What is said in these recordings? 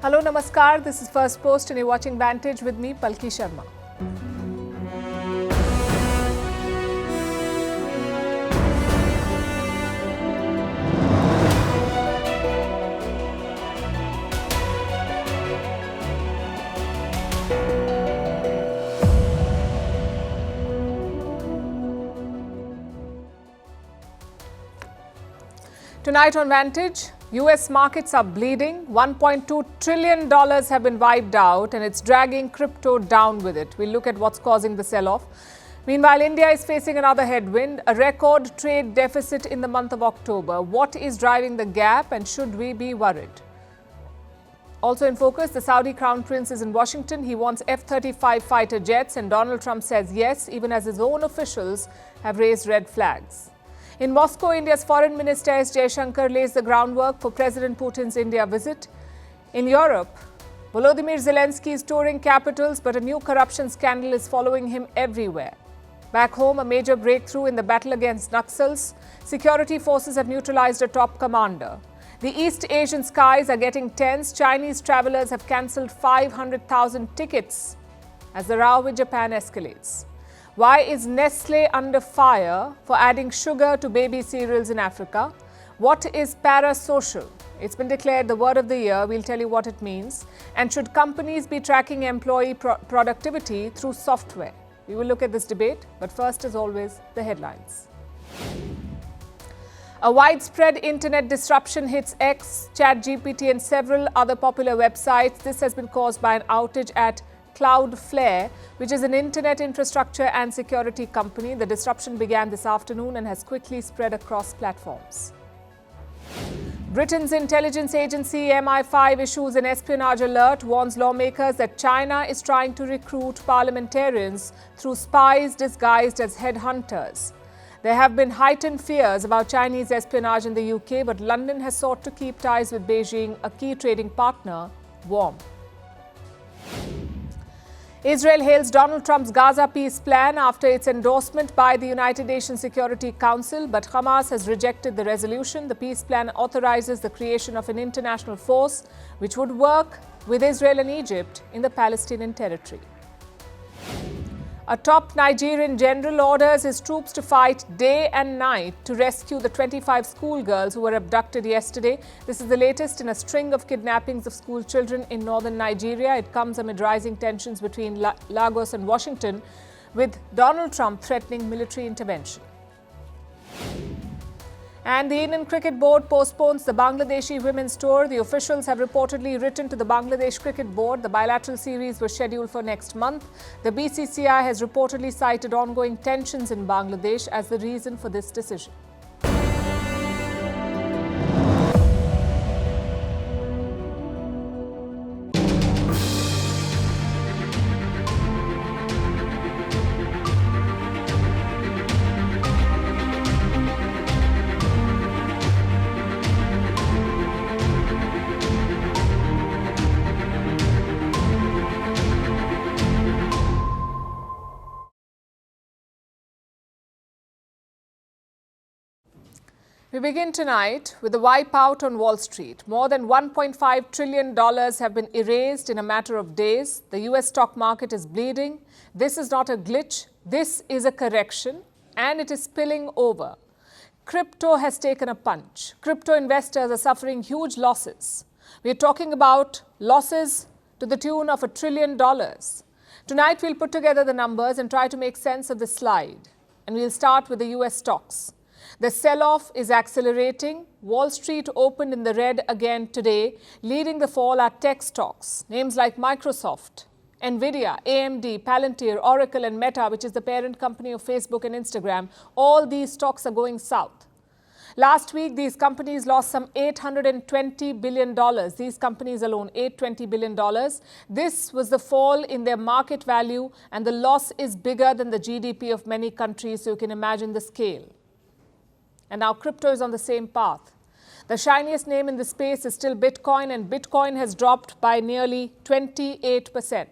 Hello, Namaskar. This is Firstpost and you're watching Vantage with me, Palki Sharma. Tonight on Vantage, US markets are bleeding. $1.2 trillion have been wiped out and it's dragging crypto down with it. We'll look at what's causing the sell-off. Meanwhile, India is facing another headwind, a record trade deficit in the month of October. What is driving the gap and should we be worried? Also in focus, the Saudi Crown Prince is in Washington. He wants F-35 fighter jets and Donald Trump says yes, even as his own officials have raised red flags. In Moscow, India's Foreign Minister S. Jaishankar lays the groundwork for President Putin's India visit. In Europe, Volodymyr Zelensky is touring capitals, but a new corruption scandal is following him everywhere. Back home, a major breakthrough in the battle against Naxals. Security forces have neutralized a top commander. The East Asian skies are getting tense. Chinese travelers have cancelled 500,000 tickets as the row with Japan escalates. Why is Nestle under fire for adding sugar to baby cereals in Africa? What is parasocial? It's been declared the word of the year. We'll tell you what it means. And should companies be tracking employee productivity through software? We will look at this debate, but first, as always, the headlines. A widespread internet disruption hits X, ChatGPT and several other popular websites. This has been caused by an outage at Cloudflare, which is an internet infrastructure and security company. The disruption began this afternoon and has quickly spread across platforms. Britain's intelligence agency MI5 issues an espionage alert, warns lawmakers that China is trying to recruit parliamentarians through spies disguised as headhunters. There have been heightened fears about Chinese espionage in the UK, but London has sought to keep ties with Beijing, a key trading partner, warm. Israel hails Donald Trump's Gaza peace plan after its endorsement by the United Nations Security Council, but Hamas has rejected the resolution. The peace plan authorizes the creation of an international force which would work with Israel and Egypt in the Palestinian territory. A top Nigerian general orders his troops to fight day and night to rescue the 25 schoolgirls who were abducted yesterday. This is the latest in a string of kidnappings of school children in northern Nigeria. It comes amid rising tensions between Lagos and Washington, with Donald Trump threatening military intervention. And the Indian Cricket Board postpones the Bangladeshi women's tour. The officials have reportedly written to the Bangladesh Cricket Board. The bilateral series was scheduled for next month. The BCCI has reportedly cited ongoing tensions in Bangladesh as the reason for this decision. We begin tonight with the wipeout on Wall Street. More than $1.5 trillion have been erased in a matter of days. The US stock market is bleeding. This is not a glitch. This is a correction, and it is spilling over. Crypto has taken a punch. Crypto investors are suffering huge losses. We are talking about losses to the tune of $1 trillion. Tonight, we'll put together the numbers and try to make sense of this slide. And we'll start with the US stocks. The sell-off is accelerating. Wall Street opened in the red again today. Leading the fall are tech stocks. Names like Microsoft, Nvidia, AMD, Palantir, Oracle and Meta, which is the parent company of Facebook and Instagram. All these stocks are going south. Last week, these companies lost some $820 billion. These companies alone, $820 billion. This was the fall in their market value, and the loss is bigger than the GDP of many countries, so you can imagine the scale. And now crypto is on the same path. The shiniest name in the space is still Bitcoin, and Bitcoin has dropped by nearly 28%.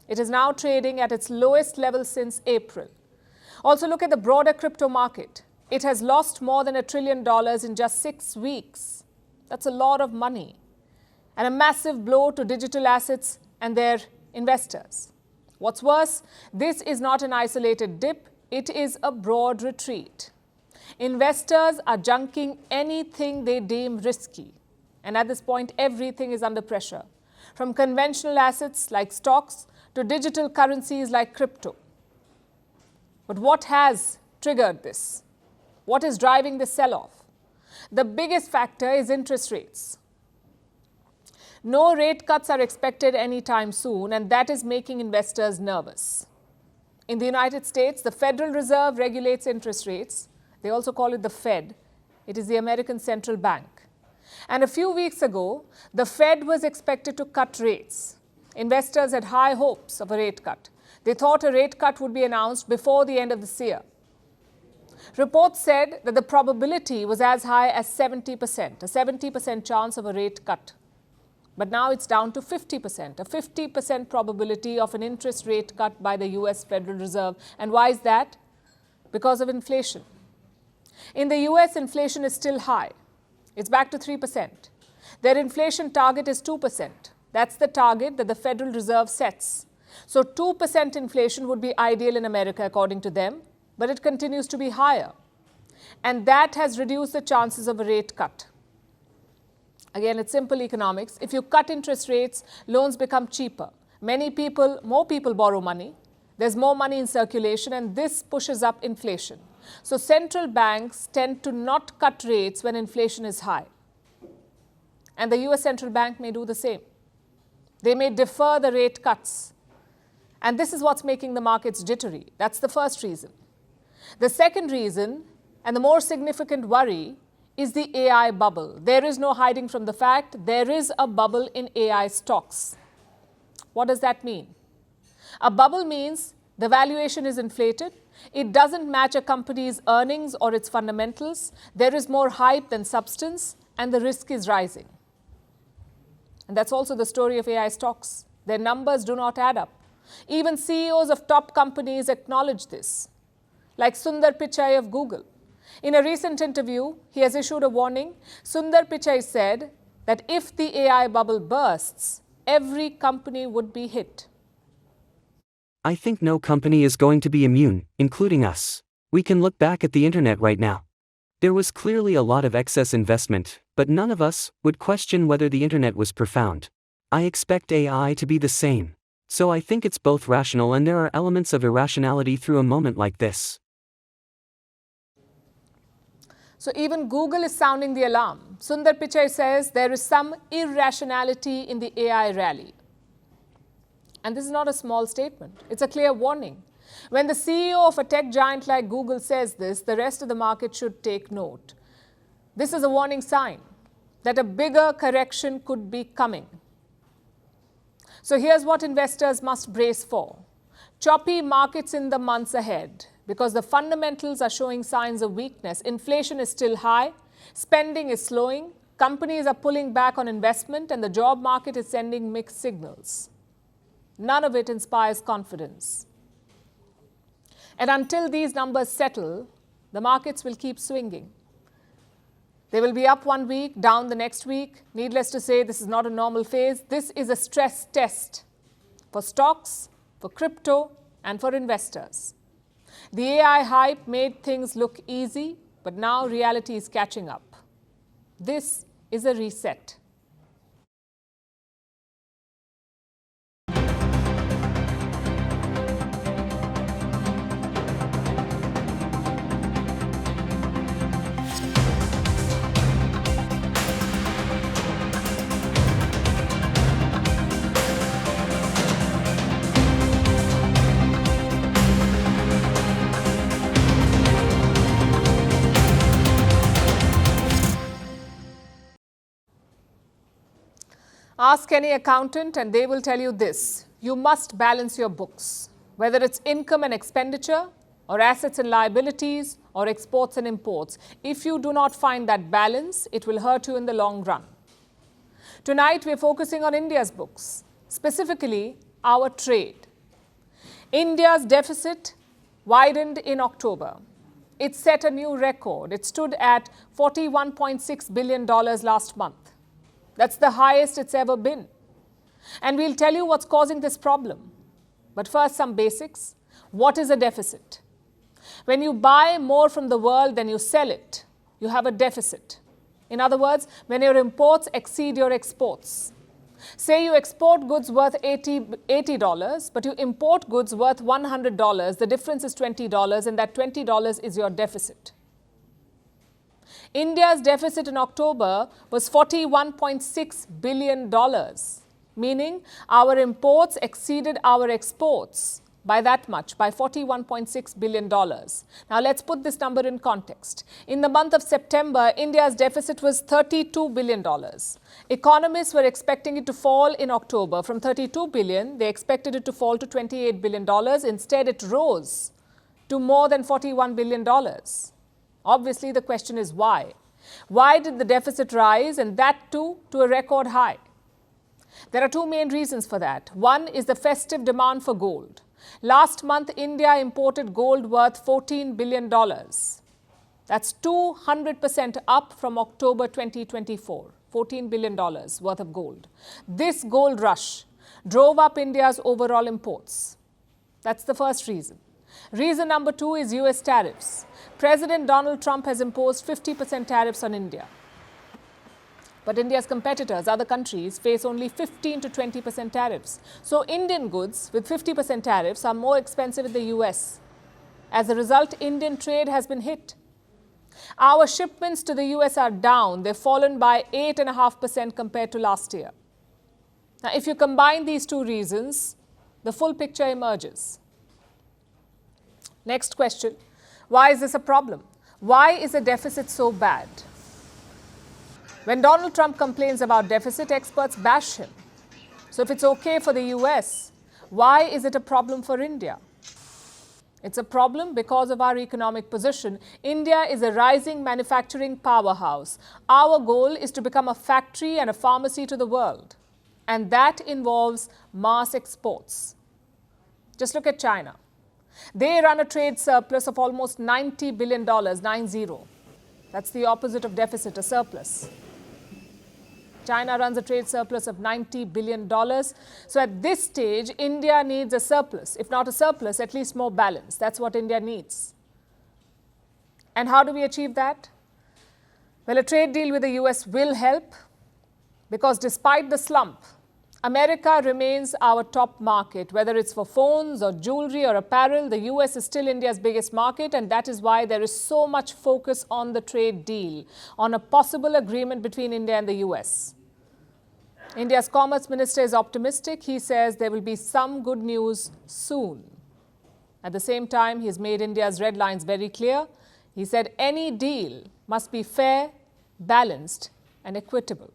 It is now trading at its lowest level since April. Also, look at the broader crypto market. It has lost more than $1 trillion in just 6 weeks. That's a lot of money. and a massive blow to digital assets and their investors. What's worse, this is not an isolated dip, it is a broad retreat. Investors are junking anything they deem risky. And at this point, everything is under pressure, from conventional assets like stocks to digital currencies like crypto. But what has triggered this? What is driving this sell-off? The biggest factor is interest rates. No rate cuts are expected anytime soon, and that is making investors nervous. In the United States, the Federal Reserve regulates interest rates. They also call it the Fed. It is the American Central Bank. And a few weeks ago, the Fed was expected to cut rates. Investors had high hopes of a rate cut. They thought a rate cut would be announced before the end of this year. Reports said that the probability was as high as 70%, a 70% chance of a rate cut. But now it's down to 50%, a 50% probability of an interest rate cut by the US Federal Reserve. And why is that? Because of inflation. In the US, inflation is still high. It's back to 3%. Their inflation target is 2%. That's the target that the Federal Reserve sets. So 2% inflation would be ideal in America, according to them, but it continues to be higher. And that has reduced the chances of a rate cut. Again, it's simple economics. If you cut interest rates, loans become cheaper. More people borrow money. There's more money in circulation, and this pushes up inflation. So central banks tend to not cut rates when inflation is high. And the US Central Bank may do the same. They may defer the rate cuts. And this is what's making the markets jittery. That's the first reason. The second reason, and the more significant worry, is the AI bubble. There is no hiding from the fact there is a bubble in AI stocks. What does that mean? A bubble means the valuation is inflated. It doesn't match a company's earnings or its fundamentals. There is more hype than substance, and the risk is rising. And that's also the story of AI stocks. Their numbers do not add up. Even CEOs of top companies acknowledge this, like Sundar Pichai of Google. In a recent interview, he has issued a warning. Sundar Pichai said that if the AI bubble bursts, every company would be hit. I think no company is going to be immune, including us. We can look back at the internet right now. There was clearly a lot of excess investment, but none of us would question whether the internet was profound. I expect AI to be the same. So I think it's both rational and there are elements of irrationality through a moment like this. So even Google is sounding the alarm. Sundar Pichai says there is some irrationality in the AI rally. And this is not a small statement. It's a clear warning. When the CEO of a tech giant like Google says this, the rest of the market should take note. This is a warning sign that a bigger correction could be coming. So here's what investors must brace for. Choppy markets in the months ahead because the fundamentals are showing signs of weakness. Inflation is still high, spending is slowing, companies are pulling back on investment, and the job market is sending mixed signals. None of it inspires confidence. And until these numbers settle, the markets will keep swinging. They will be up one week, down the next week. Needless to say, this is not a normal phase. This is a stress test for stocks, for crypto, and for investors. The AI hype made things look easy, but now reality is catching up. This is a reset. Ask any accountant and they will tell you this: you must balance your books, whether it's income and expenditure, or assets and liabilities, or exports and imports. If you do not find that balance, it will hurt you in the long run. Tonight, we're focusing on India's books, specifically our trade. India's deficit widened in October. It set a new record. It stood at $41.6 billion last month. That's the highest it's ever been. And we'll tell you what's causing this problem. But first, some basics. What is a deficit? When you buy more from the world than you sell it, you have a deficit. In other words, when your imports exceed your exports. Say you export goods worth $80, but you import goods worth $100. The difference is $20, and that $20 is your deficit. India's deficit in October was $41.6 billion, meaning our imports exceeded our exports by that much, by $41.6 billion. Now let's put this number in context. In the month of September, India's deficit was $32 billion. Economists were expecting it to fall in October. From $32 billion, they expected it to fall to $28 billion. Instead, it rose to more than $41 billion. Obviously, the question is why? Why did the deficit rise, and that too to a record high? There are two main reasons for that. One is the festive demand for gold. Last month, India imported gold worth $14 billion. That's 200% up from October 2024, $14 billion worth of gold. This gold rush drove up India's overall imports. That's the first reason. Reason number two is US tariffs. President Donald Trump has imposed 50% tariffs on India. But India's competitors, other countries, face only 15 to 20% tariffs. So Indian goods with 50% tariffs are more expensive in the US. As a result, Indian trade has been hit. Our shipments to the US are down. They've fallen by 8.5% compared to last year. Now, if you combine these two reasons, the full picture emerges. Next question. Why is this a problem? Why is the deficit so bad? When Donald Trump complains about deficit, experts bash him. So if it's okay for the US, why is it a problem for India? It's a problem because of our economic position. India is a rising manufacturing powerhouse. Our goal is to become a factory and a pharmacy to the world. And that involves mass exports. Just look at China. They run a trade surplus of almost $90 billion, 90. That's the opposite of deficit, a surplus. China runs a trade surplus of $90 billion. So at this stage, India needs a surplus. If not a surplus, at least more balance. That's what India needs. And how do we achieve that? Well, a trade deal with the US will help because despite the slump, America remains our top market. Whether it's for phones or jewelry or apparel, the US is still India's biggest market, and that is why there is so much focus on the trade deal, on a possible agreement between India and the US. India's Commerce Minister is optimistic. He says there will be some good news soon. At the same time, he has made India's red lines very clear. He said any deal must be fair, balanced, and equitable.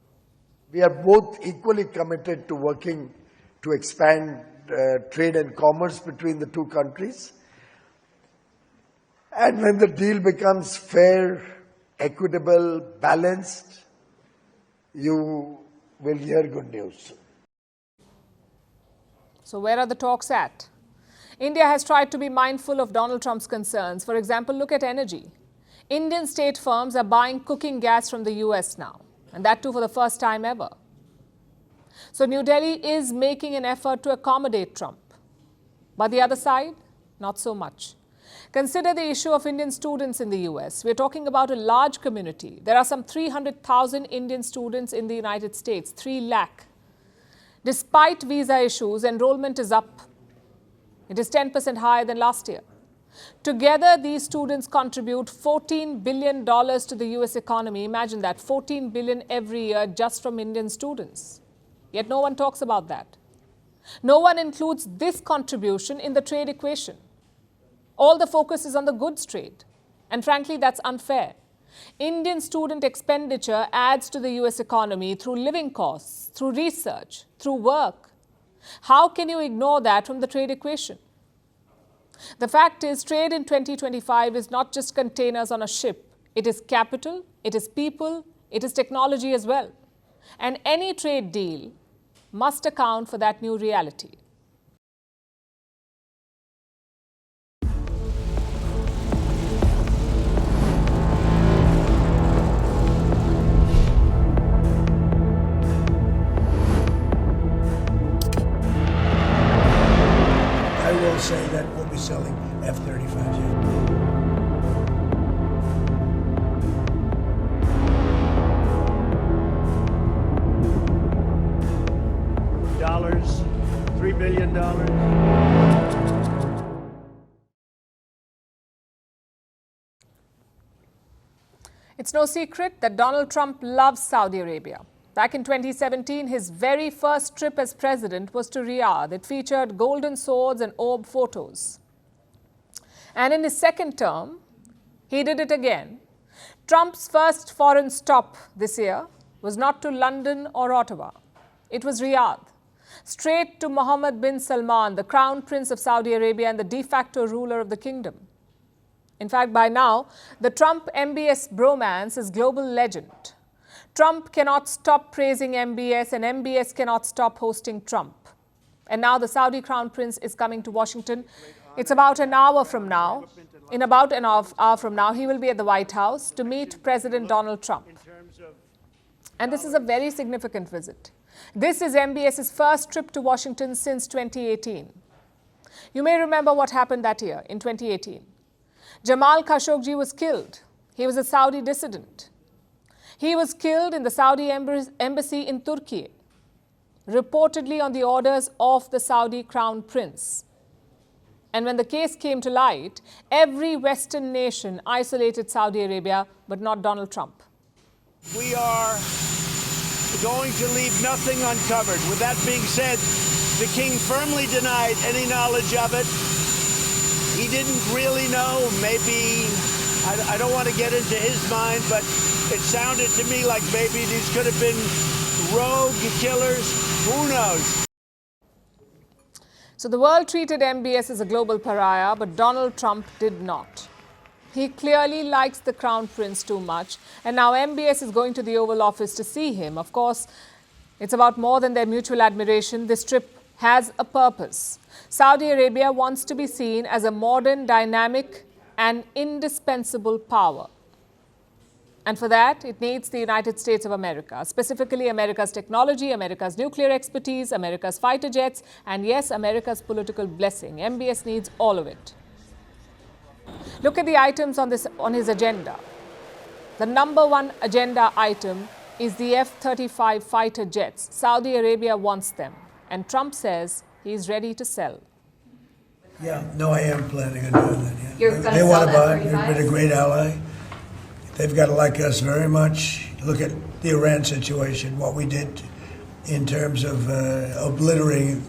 We are both equally committed to working to expand trade and commerce between the two countries. And when the deal becomes fair, equitable, balanced, you will hear good news. So where are the talks at? India has tried to be mindful of Donald Trump's concerns. For example, look at energy. Indian state firms are buying cooking gas from the US now, and that too for the first time ever. So New Delhi is making an effort to accommodate Trump. But the other side, not so much. Consider the issue of Indian students in the US. We're talking about a large community. There are some 300,000 Indian students in the United States, 3 lakh. Despite visa issues, enrollment is up. It is 10% higher than last year. Together, these students contribute $14 billion to the US economy. Imagine that, $14 billion every year just from Indian students. Yet no one talks about that. No one includes this contribution in the trade equation. All the focus is on the goods trade. And frankly, that's unfair. Indian student expenditure adds to the US economy through living costs, through research, through work. How can you ignore that from the trade equation? The fact is, trade in 2025 is not just containers on a ship. It is capital, it is people, it is technology as well. And any trade deal must account for that new reality. say that we'll be selling F-35s. $3 billion. It's no secret that Donald Trump loves Saudi Arabia. Back in 2017, his very first trip as president was to Riyadh. It featured golden swords and orb photos. And in his second term, he did it again. Trump's first foreign stop this year was not to London or Ottawa. It was Riyadh. Straight to Mohammed bin Salman, the Crown Prince of Saudi Arabia and the de facto ruler of the kingdom. In fact, by now, the Trump-MBS bromance is global legend. Trump cannot stop praising MBS and MBS cannot stop hosting Trump. And now the Saudi Crown Prince is coming to Washington. It's about an hour from now. In about an hour from now, he will be at the White House to meet President Donald Trump. And this is a very significant visit. This is MBS's first trip to Washington since 2018. You may remember what happened that year, in 2018. Jamal Khashoggi was killed. He was a Saudi dissident. He was killed in the Saudi embassy in Turkey, reportedly on the orders of the Saudi Crown Prince. And when the case came to light, every Western nation isolated Saudi Arabia, but not Donald Trump. We are going to leave nothing uncovered. With that being said, the king firmly denied any knowledge of it. He didn't really know. Maybe, I don't want to get into his mind, but it sounded to me like maybe these could have been rogue killers. Who knows? So the world treated MBS as a global pariah, but Donald Trump did not. He clearly likes the Crown Prince too much, and now MBS is going to the Oval Office to see him. Of course, it's about more than their mutual admiration. This trip has a purpose. Saudi Arabia wants to be seen as a modern, dynamic, and indispensable power. And for that, it needs the United States of America, specifically America's technology, America's nuclear expertise, America's fighter jets, and yes, America's political blessing. MBS needs all of it. Look at the items on his agenda. The number one agenda item is the F-35 fighter jets. Saudi Arabia wants them, and Trump says he's ready to sell. Yeah, no, I am planning on doing that. Yeah. You're gonna They want to sell buy. F-35s? They've been a great ally. They've got to like us very much. Look at the Iran situation, what we did in terms of obliterating,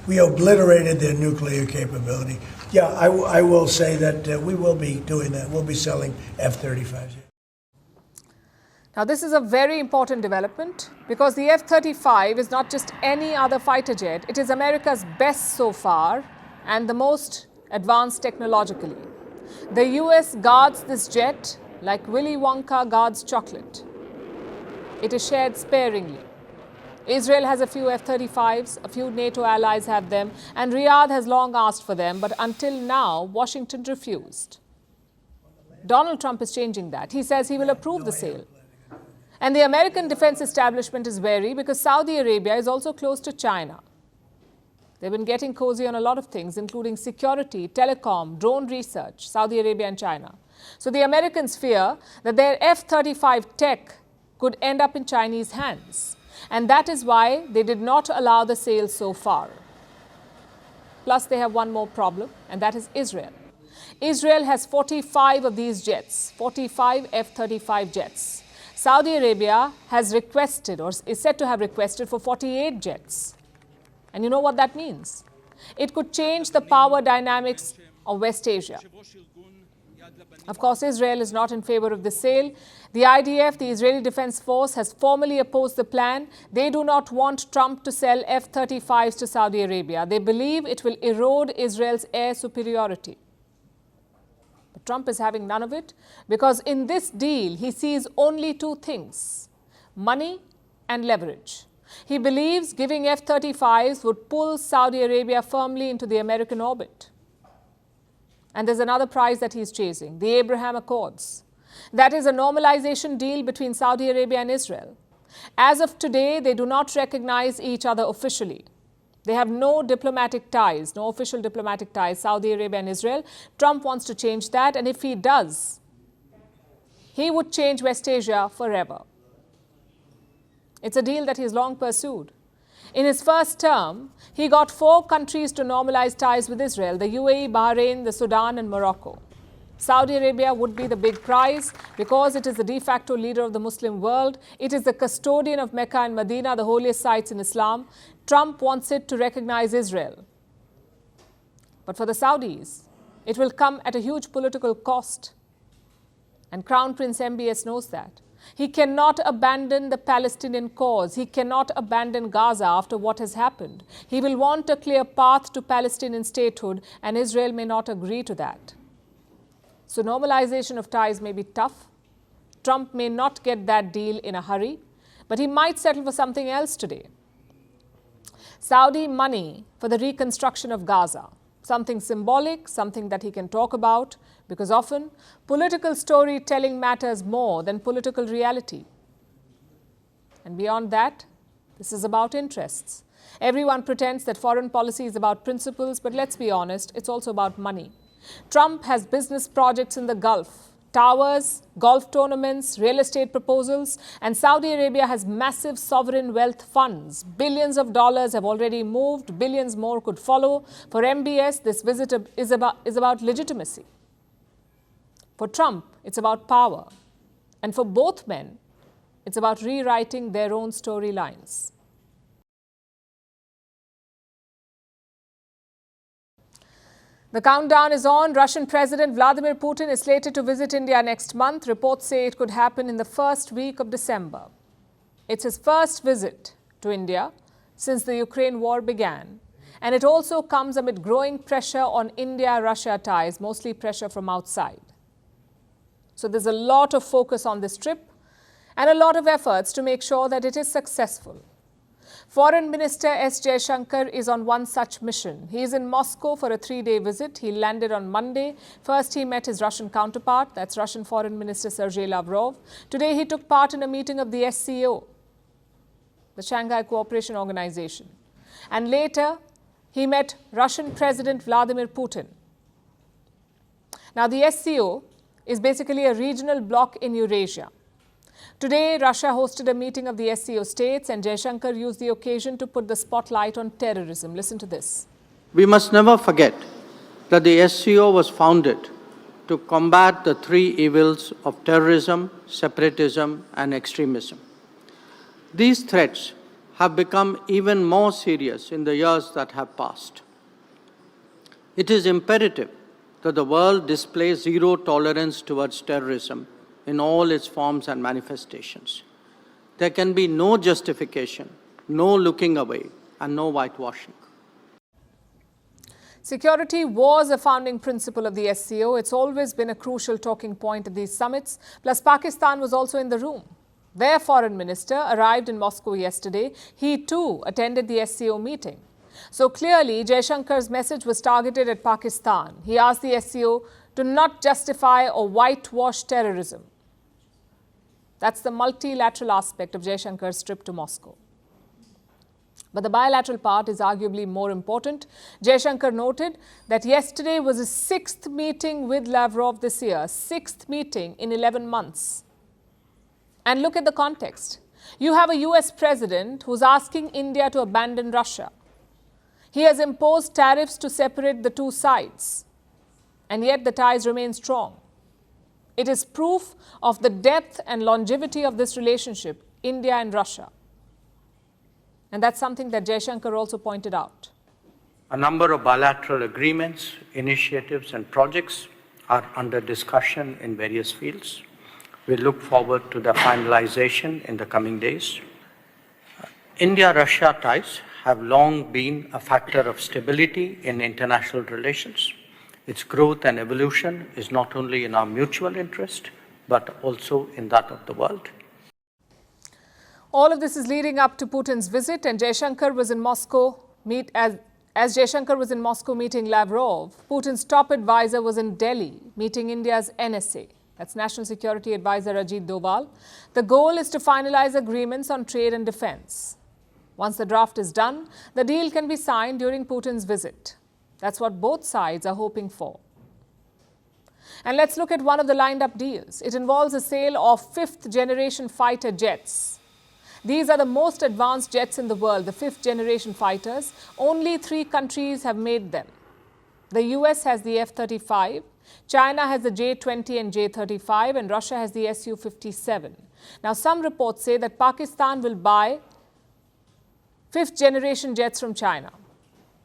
we obliterated their nuclear capability. Yeah, I will say that we will be doing that. We'll be selling F-35s. Now, this is a very important development because the F-35 is not just any other fighter jet. It is America's best so far and the most advanced technologically. The US guards this jet like Willy Wonka guards chocolate. It is shared sparingly. Israel has a few F-35s, a few NATO allies have them, and Riyadh has long asked for them, but until now, Washington refused. Donald Trump is changing that. He says he will approve the sale. And the American defense establishment is wary because Saudi Arabia is also close to China. They've been getting cozy on a lot of things, including security, telecom, drone research, Saudi Arabia and China. So the Americans fear that their F-35 tech could end up in Chinese hands. And that is why they did not allow the sale so far. Plus, they have one more problem, and that is Israel. Israel has 45 of these jets, 45 F-35 jets. Saudi Arabia has requested, or is said to have requested, for 48 jets. And you know what that means? It could change the power dynamics of West Asia. Of course, Israel is not in favor of the sale. The IDF, the Israeli Defense Force, has formally opposed the plan. They do not want Trump to sell F-35s to Saudi Arabia. They believe it will erode Israel's air superiority. But Trump is having none of it because in this deal, he sees only two things: money and leverage. He believes giving F-35s would pull Saudi Arabia firmly into the American orbit. And there's another prize that he's chasing, the Abraham Accords. That is a normalization deal between Saudi Arabia and Israel. As of today, they do not recognize each other officially. They have no diplomatic ties, no official diplomatic ties, Saudi Arabia and Israel. Trump wants to change that, and if he does, he would change West Asia forever. It's a deal that he's long pursued. In his first term, he got 4 countries to normalize ties with Israel: the UAE, Bahrain, the Sudan and Morocco. Saudi Arabia would be the big prize because it is the de facto leader of the Muslim world. It is the custodian of Mecca and Medina, the holiest sites in Islam. Trump wants it to recognize Israel. But for the Saudis, it will come at a huge political cost. And Crown Prince MBS knows that. He cannot abandon the Palestinian cause. He cannot abandon Gaza after what has happened. He will want a clear path to Palestinian statehood, and Israel may not agree to that. So normalization of ties may be tough. Trump may not get that deal in a hurry, but he might settle for something else today. Saudi money for the reconstruction of Gaza. Something symbolic, something that he can talk about, because often political storytelling matters more than political reality. And beyond that, this is about interests. Everyone pretends that foreign policy is about principles, but let's be honest, it's also about money. Trump has business projects in the Gulf, towers, golf tournaments, real estate proposals, and Saudi Arabia has massive sovereign wealth funds. Billions of dollars have already moved, billions more could follow. For MBS, this visit is about legitimacy. For Trump, it's about power. And for both men, it's about rewriting their own storylines. The countdown is on. Russian President Vladimir Putin is slated to visit India next month. Reports say it could happen in the first week of December. It's his first visit to India since the Ukraine war began. And it also comes amid growing pressure on India-Russia ties, mostly pressure from outside. So there's a lot of focus on this trip and a lot of efforts to make sure that it is successful. Foreign Minister S. Jaishankar is on one such mission. He is in Moscow for a 3-day visit. He landed on Monday. First, he met his Russian counterpart, that's Russian Foreign Minister Sergei Lavrov. Today, he took part in a meeting of the SCO, the Shanghai Cooperation Organization. And later, he met Russian President Vladimir Putin. Now, the SCO is basically a regional bloc in Eurasia. Today, Russia hosted a meeting of the SCO states, and Jaishankar used the occasion to put the spotlight on terrorism. Listen to this. We must never forget that the SCO was founded to combat the 3 evils of terrorism, separatism, and extremism. These threats have become even more serious in the years that have passed. It is imperative that the world display zero tolerance towards terrorism in all its forms and manifestations. There can be no justification, no looking away, and no whitewashing. Security was a founding principle of the SCO. It's always been a crucial talking point at these summits. Plus, Pakistan was also in the room. Their foreign minister arrived in Moscow yesterday. He too attended the SCO meeting. So clearly, Jaishankar's message was targeted at Pakistan. He asked the SCO to not justify or whitewash terrorism. That's the multilateral aspect of Jaishankar's trip to Moscow. But the bilateral part is arguably more important. Jaishankar noted that yesterday was his 6th meeting with Lavrov this year, 6th meeting in 11 months. And look at the context. You have a US president who's asking India to abandon Russia. He has imposed tariffs to separate the two sides. And yet the ties remain strong. It is proof of the depth and longevity of this relationship, India and Russia. And that's something that Jaishankar also pointed out. A number of bilateral agreements, initiatives, and projects are under discussion in various fields. We look forward to their finalization in the coming days. India-Russia ties have long been a factor of stability in international relations. Its growth and evolution is not only in our mutual interest, but also in that of the world. All of this is leading up to Putin's visit, and Jaishankar was in Moscow. As Jaishankar was in Moscow meeting Lavrov, Putin's top advisor was in Delhi meeting India's NSA. That's National Security Advisor Ajit Doval. The goal is to finalize agreements on trade and defense. Once the draft is done, the deal can be signed during Putin's visit. That's what both sides are hoping for. And let's look at one of the lined-up deals. It involves the sale of fifth-generation fighter jets. These are the most advanced jets in the world, the fifth-generation fighters. Only 3 countries have made them. The US has the F-35, China has the J-20 and J-35, and Russia has the Su-57. Now, some reports say that Pakistan will buy fifth-generation jets from China,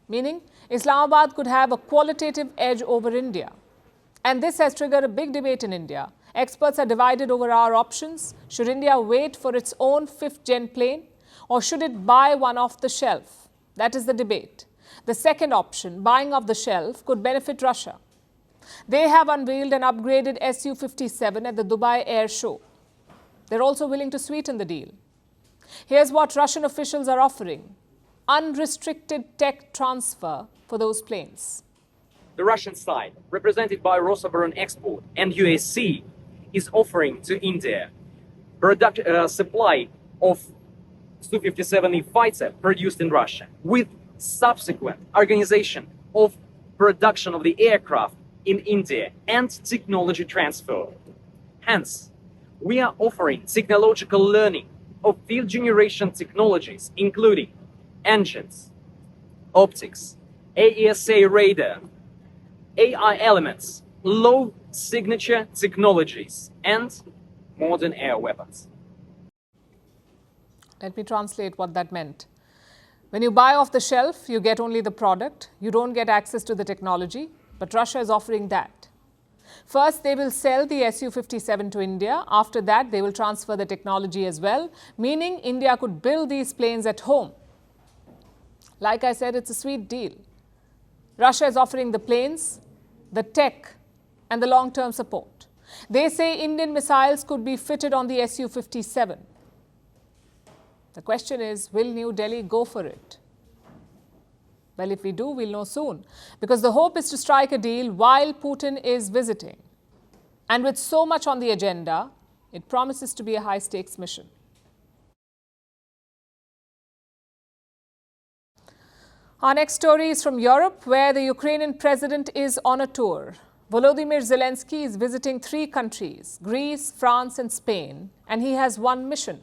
meaning Islamabad could have a qualitative edge over India. And this has triggered a big debate in India. Experts are divided over our options. Should India wait for its own fifth-gen plane, or should it buy one off the shelf? That is the debate. The second option, buying off the shelf, could benefit Russia. They have unveiled an upgraded Su-57 at the Dubai Air Show. They're also willing to sweeten the deal. Here's what Russian officials are offering: unrestricted tech transfer for those planes. The Russian side, represented by Rosoboronexport and USC, is offering to India supply of Su-57E fighter produced in Russia, with subsequent organization of production of the aircraft in India and technology transfer. Hence, we are offering technological learning of field generation technologies, including engines, optics, AESA radar, AI elements, low signature technologies, and modern air weapons. Let me translate what that meant. When you buy off the shelf, you get only the product. You don't get access to the technology, but Russia is offering that. First, they will sell the Su-57 to India. After that, they will transfer the technology as well, meaning India could build these planes at home. Like I said, it's a sweet deal. Russia is offering the planes, the tech, and the long-term support. They say Indian missiles could be fitted on the Su-57. The question is, will New Delhi go for it? Well, if we do, we'll know soon, because the hope is to strike a deal while Putin is visiting. And with so much on the agenda, it promises to be a high-stakes mission. Our next story is from Europe, where the Ukrainian president is on a tour. Volodymyr Zelensky is visiting 3 countries, Greece, France, and Spain, and he has one mission: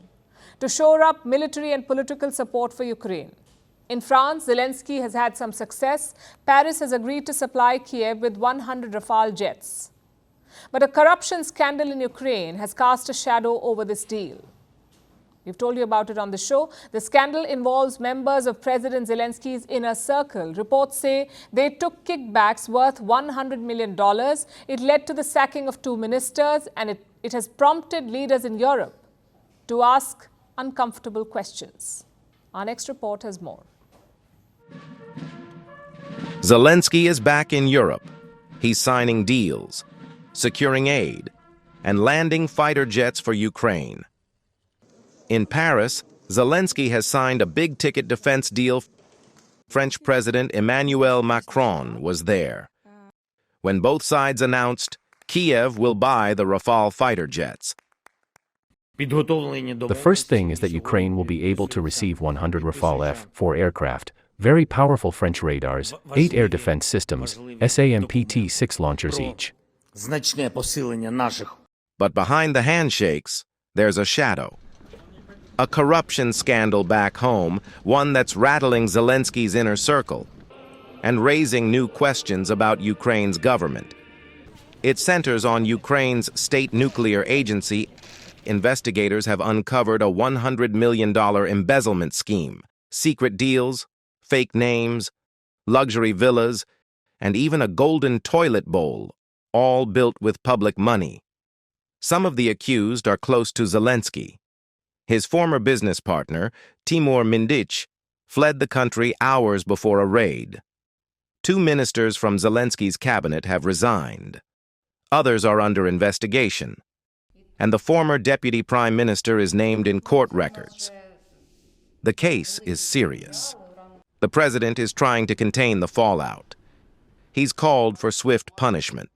to shore up military and political support for Ukraine. In France, Zelensky has had some success. Paris has agreed to supply Kiev with 100 Rafale jets. But a corruption scandal in Ukraine has cast a shadow over this deal. We've told you about it on the show. The scandal involves members of President Zelensky's inner circle. Reports say they took kickbacks worth $100 million. It led to the sacking of 2 ministers, and it has prompted leaders in Europe to ask uncomfortable questions. Our next report has more. Zelensky is back in Europe. He's signing deals, securing aid, and landing fighter jets for Ukraine. In Paris, Zelensky has signed a big-ticket defense deal. French President Emmanuel Macron was there. When both sides announced Kiev will buy the Rafale fighter jets. The first thing is that Ukraine will be able to receive 100 Rafale F-4 aircraft, very powerful French radars, 8 air defense systems, SAMPT-6 launchers each. But behind the handshakes, there's a shadow. A corruption scandal back home, one that's rattling Zelensky's inner circle and raising new questions about Ukraine's government. It centers on Ukraine's state nuclear agency. Investigators have uncovered a $100 million embezzlement scheme, secret deals, fake names, luxury villas, and even a golden toilet bowl, all built with public money. Some of the accused are close to Zelensky. His former business partner, Timur Mindich, fled the country hours before a raid. 2 ministers from Zelensky's cabinet have resigned. Others are under investigation. And the former deputy prime minister is named in court records. The case is serious. The president is trying to contain the fallout. He's called for swift punishment.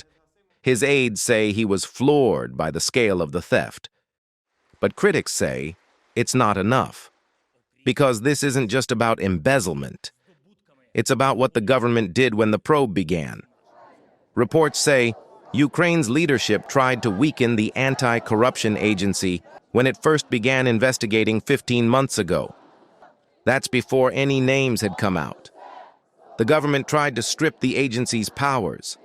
His aides say he was floored by the scale of the theft. But critics say it's not enough. Because this isn't just about embezzlement. It's about what the government did when the probe began. Reports say Ukraine's leadership tried to weaken the anti-corruption agency when it first began investigating 15 months ago. That's before any names had come out. The government tried to strip the agency's powers.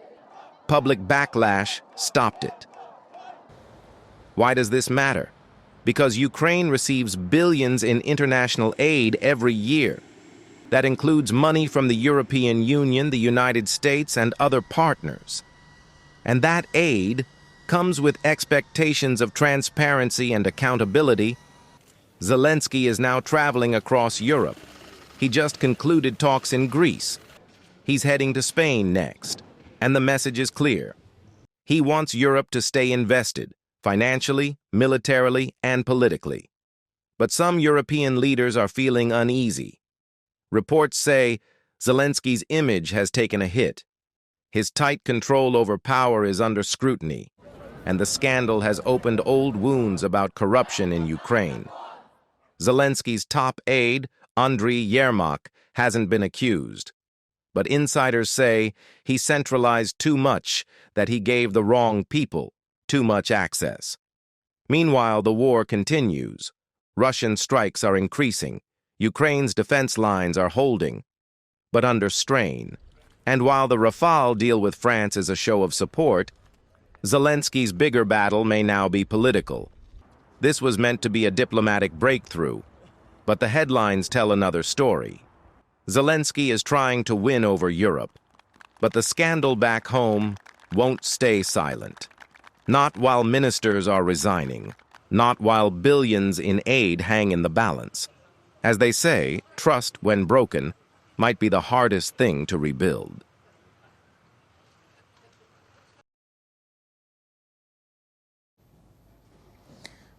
Public backlash stopped it. Why does this matter? Because Ukraine receives billions in international aid every year. That includes money from the European Union, the United States, and other partners. And that aid comes with expectations of transparency and accountability. Zelensky is now traveling across Europe. He just concluded talks in Greece. He's heading to Spain next. And the message is clear. He wants Europe to stay invested, financially, militarily, and politically. But some European leaders are feeling uneasy. Reports say Zelensky's image has taken a hit. His tight control over power is under scrutiny, and the scandal has opened old wounds about corruption in Ukraine. Zelensky's top aide, Andriy Yermak, hasn't been accused. But insiders say he centralized too much, that he gave the wrong people too much access. Meanwhile, the war continues. Russian strikes are increasing. Ukraine's defense lines are holding, but under strain. And while the Rafale deal with France is a show of support, Zelensky's bigger battle may now be political. This was meant to be a diplomatic breakthrough, but the headlines tell another story. Zelensky is trying to win over Europe, but the scandal back home won't stay silent. Not while ministers are resigning, not while billions in aid hang in the balance. As they say, trust, when broken, might be the hardest thing to rebuild.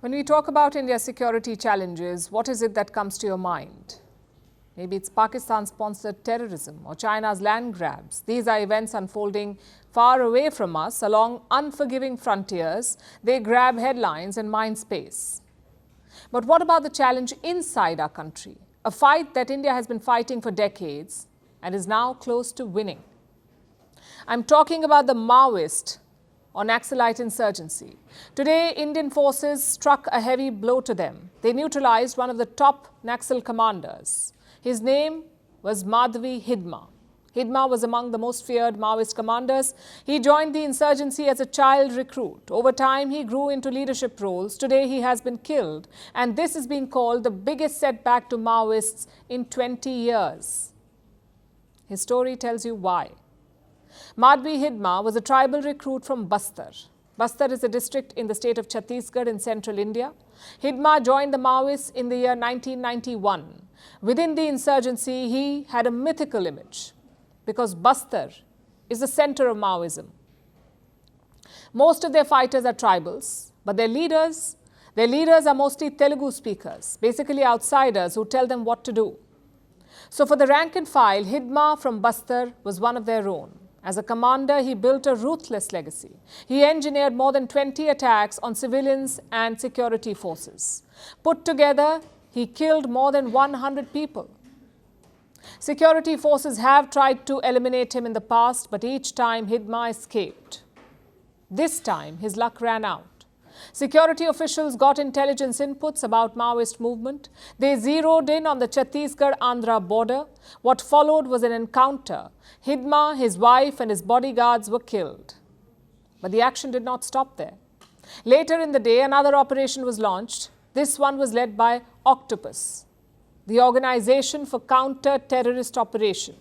When we talk about India's security challenges, what is it that comes to your mind? Maybe it's Pakistan-sponsored terrorism or China's land grabs. These are events unfolding far away from us along unforgiving frontiers. They grab headlines and mind space. But what about the challenge inside our country? A fight that India has been fighting for decades and is now close to winning. I'm talking about the Maoist or Naxalite insurgency. Today, Indian forces struck a heavy blow to them. They neutralized one of the top Naxal commanders. His name was Madhvi Hidma. Hidma was among the most feared Maoist commanders. He joined the insurgency as a child recruit. Over time, he grew into leadership roles. Today, he has been killed. And this is being called the biggest setback to Maoists in 20 years. His story tells you why. Madhvi Hidma was a tribal recruit from Bastar. Bastar is a district in the state of Chhattisgarh in central India. Hidma joined the Maoists in the year 1991. Within the insurgency, he had a mythical image because Bastar is the center of Maoism. Most of their fighters are tribals, but their leaders are mostly Telugu speakers, basically outsiders who tell them what to do. So for the rank and file, Hidma from Bastar was one of their own. As a commander, he built a ruthless legacy. He engineered more than 20 attacks on civilians and security forces. Put together, he killed more than 100 people. Security forces have tried to eliminate him in the past, but each time Hidma escaped. This time, his luck ran out. Security officials got intelligence inputs about Maoist movement. They zeroed in on the Chhattisgarh-Andhra border. What followed was an encounter. Hidma, his wife, and his bodyguards were killed. But the action did not stop there. Later in the day, another operation was launched. This one was led by Octopus, the Organization for Counter-Terrorist Operation.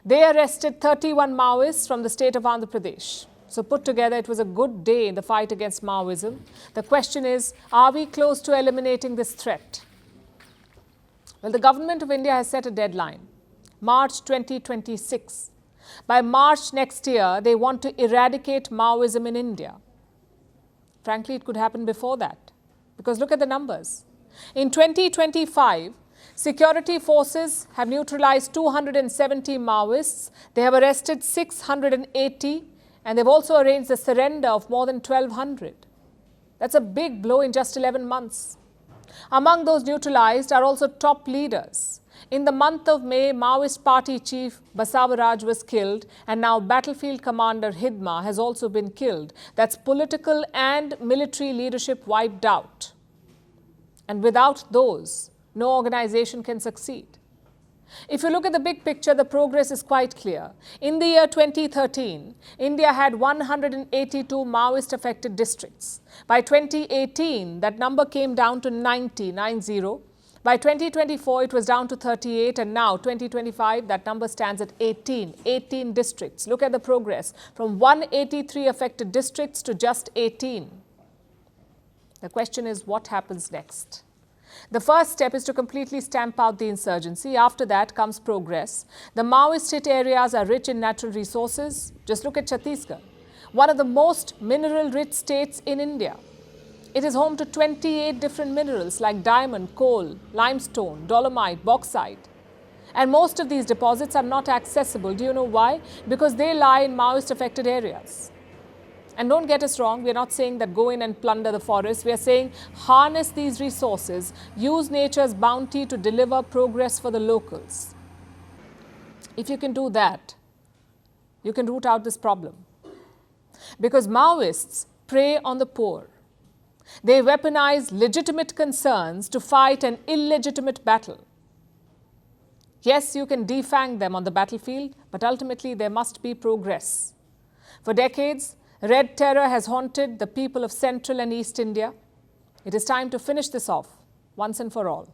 They arrested 31 Maoists from the state of Andhra Pradesh. So put together, it was a good day in the fight against Maoism. The question is, are we close to eliminating this threat? Well, the government of India has set a deadline, March 2026. By March next year, they want to eradicate Maoism in India. Frankly, it could happen before that, because look at the numbers. In 2025, security forces have neutralized 270 Maoists. They have arrested 680. And they've also arranged the surrender of more than 1,200. That's a big blow in just 11 months. Among those neutralized are also top leaders. In the month of May, Maoist party chief Basavaraj was killed, and now battlefield commander Hidma has also been killed. That's political and military leadership wiped out. And without those, no organization can succeed. If you look at the big picture, the progress is quite clear. In the year 2013, India had 182 Maoist-affected districts. By 2018, that number came down to 90. By 2024, it was down to 38, and now 2025, that number stands at 18 districts. Look at the progress, from 183 affected districts to just 18. The question is, what happens next? The first step is to completely stamp out the insurgency. After that comes progress. The Maoist hit areas are rich in natural resources. Just look at Chhattisgarh, one of the most mineral-rich states in India. It is home to 28 different minerals like diamond, coal, limestone, dolomite, bauxite. And most of these deposits are not accessible. Do you know why? Because they lie in Maoist-affected areas. And don't get us wrong, we are not saying that go in and plunder the forest. We are saying harness these resources, use nature's bounty to deliver progress for the locals. If you can do that, you can root out this problem. Because Maoists prey on the poor. They weaponize legitimate concerns to fight an illegitimate battle. Yes, you can defang them on the battlefield, but ultimately there must be progress. For decades, Red terror has haunted the people of Central and East India. It is time to finish this off once and for all.